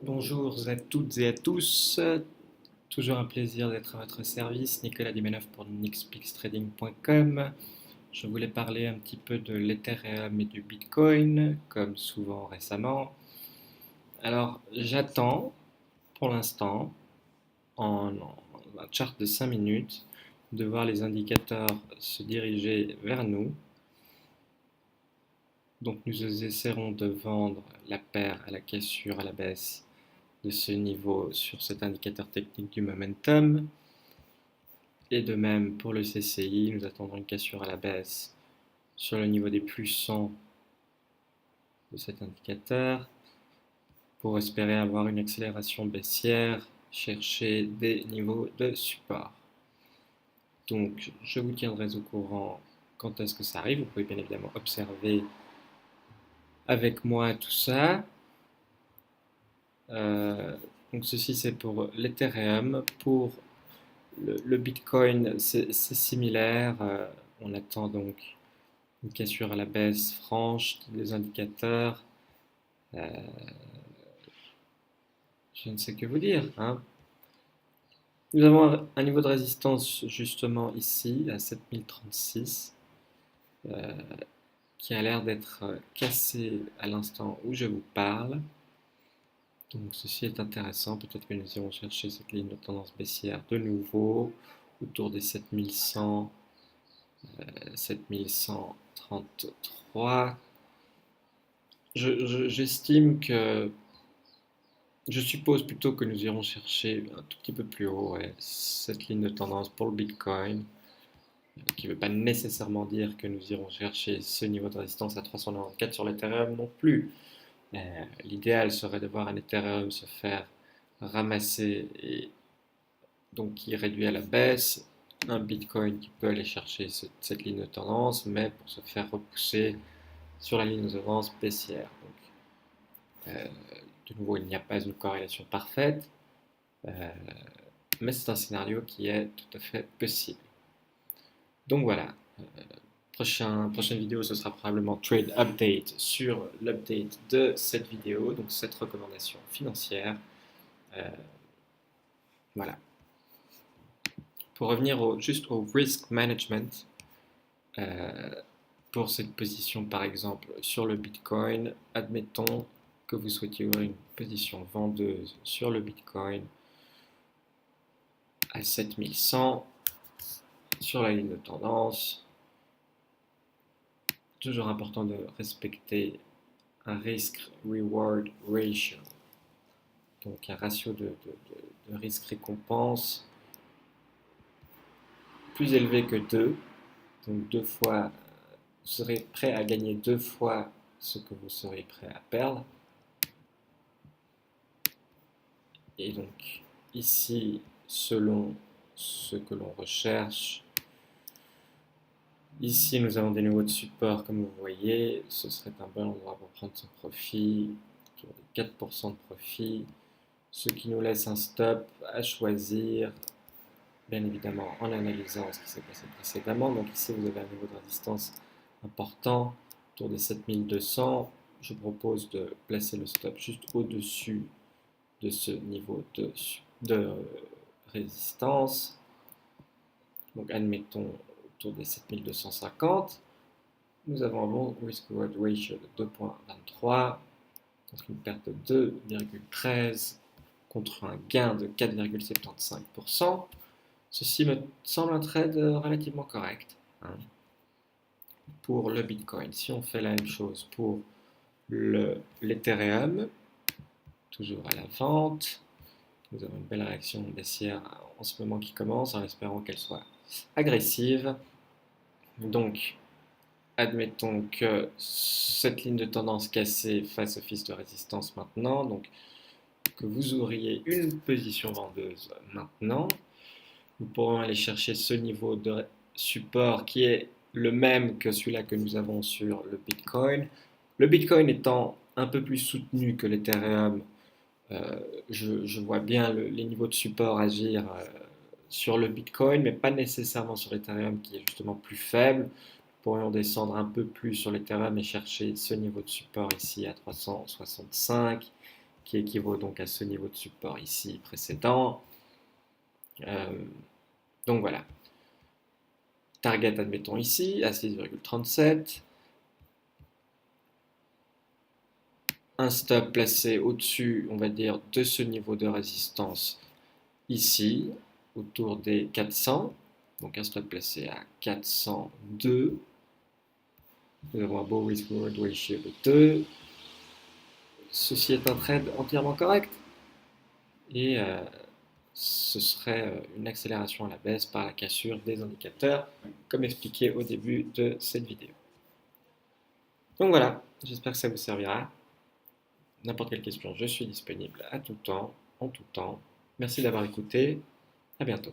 Bonjour à toutes et à tous, toujours un plaisir d'être à votre service, Nicolas Dimenov pour nixpixtrading.com. Je voulais parler un petit peu de l'Ethereum et du Bitcoin, comme souvent récemment. Alors j'attends pour l'instant, en un chart de 5 minutes, de voir les indicateurs se diriger vers nous. Donc nous essaierons de vendre la paire à la cassure à la baisse de ce niveau sur cet indicateur technique du momentum. Et de même pour le CCI, nous attendrons une cassure à la baisse sur le niveau des plus 100 de cet indicateur pour espérer avoir une accélération baissière, chercher des niveaux de support. Donc je vous tiendrai au courant quand est-ce que ça arrive. Vous pouvez bien évidemment observer avec moi tout ça. Donc ceci c'est pour l'Ethereum. Pour le Bitcoin, c'est similaire. On attend donc une cassure à la baisse franche des indicateurs. Euh, je ne sais que vous dire, hein. Nous avons un niveau de résistance justement ici à 7036 euh, qui a l'air d'être cassé à l'instant où je vous parle. Donc ceci est intéressant. Peut-être que nous irons chercher cette ligne de tendance baissière de nouveau autour des 7100, 7133. J'estime que Je suppose plutôt que nous irons chercher un tout petit peu plus haut, ouais, cette ligne de tendance pour le Bitcoin, qui ne veut pas nécessairement dire que nous irons chercher ce niveau de résistance à 394 sur l'Ethereum non plus. L'idéal serait de voir un Ethereum se faire ramasser et donc qui réduit à la baisse, un Bitcoin qui peut aller chercher cette ligne de tendance, mais pour se faire repousser sur la ligne de tendance baissière. Donc, de nouveau, il n'y a pas une corrélation parfaite. Euh, mais c'est un scénario qui est tout à fait possible. Donc voilà, prochaine vidéo, ce sera probablement Trade Update sur l'update de cette vidéo, donc cette recommandation financière. Euh, voilà. Pour revenir juste au risk management, euh, pour cette position par exemple sur le Bitcoin, admettons que vous souhaitiez ouvrir une position vendeuse sur le Bitcoin à 7100 sur la ligne de tendance. Toujours important de respecter un risk-reward ratio, donc un ratio de risque-récompense plus élevé que 2, donc deux fois, vous serez prêt à gagner 2 fois ce que vous serez prêt à perdre. Et donc ici, selon ce que l'on recherche, ici nous avons des niveaux de support comme vous voyez, ce serait un bon endroit pour prendre son profit, autour de 4% de profit, ce qui nous laisse un stop à choisir, bien évidemment en analysant ce qui s'est passé précédemment. Donc ici vous avez un niveau de résistance important, autour des 7200. Je propose de placer le stop juste au-dessus de ce niveau de résistance. Donc admettons autour des 7250. Nous avons un bon risk-reward ratio de 2,23, donc une perte de 2,13 contre un gain de 4,75%. Ceci me semble un trade relativement correct, hein, pour le Bitcoin. Si on fait la même chose pour l'Ethereum, toujours à la vente, nous avons une belle réaction baissière en ce moment qui commence, en espérant qu'elle soit agressive. Donc, admettons que cette ligne de tendance cassée fasse office de résistance maintenant, donc que vous ouvriez une position vendeuse maintenant. Nous pourrons aller chercher ce niveau de support qui est le même que celui-là que nous avons sur le Bitcoin. Le Bitcoin étant un peu plus soutenu que l'Ethereum, je vois bien les niveaux de support agir sur le Bitcoin, mais pas nécessairement sur l'Ethereum qui est justement plus faible. Nous pourrions descendre un peu plus sur l'Ethereum et chercher ce niveau de support ici à 365 qui équivaut donc à ce niveau de support ici précédent. Donc voilà. Target, admettons ici, à 6,37. Un stop placé au-dessus, on va dire, de ce niveau de résistance ici, autour des 400. Donc un stop placé à 402. Nous avons un beau risk-reward ratio de 2. Ceci est un trade entièrement correct. Et ce serait une accélération à la baisse par la cassure des indicateurs, comme expliqué au début de cette vidéo. Donc voilà, j'espère que ça vous servira. N'importe quelle question, je suis disponible à tout temps, en tout temps. Merci d'avoir écouté. À bientôt.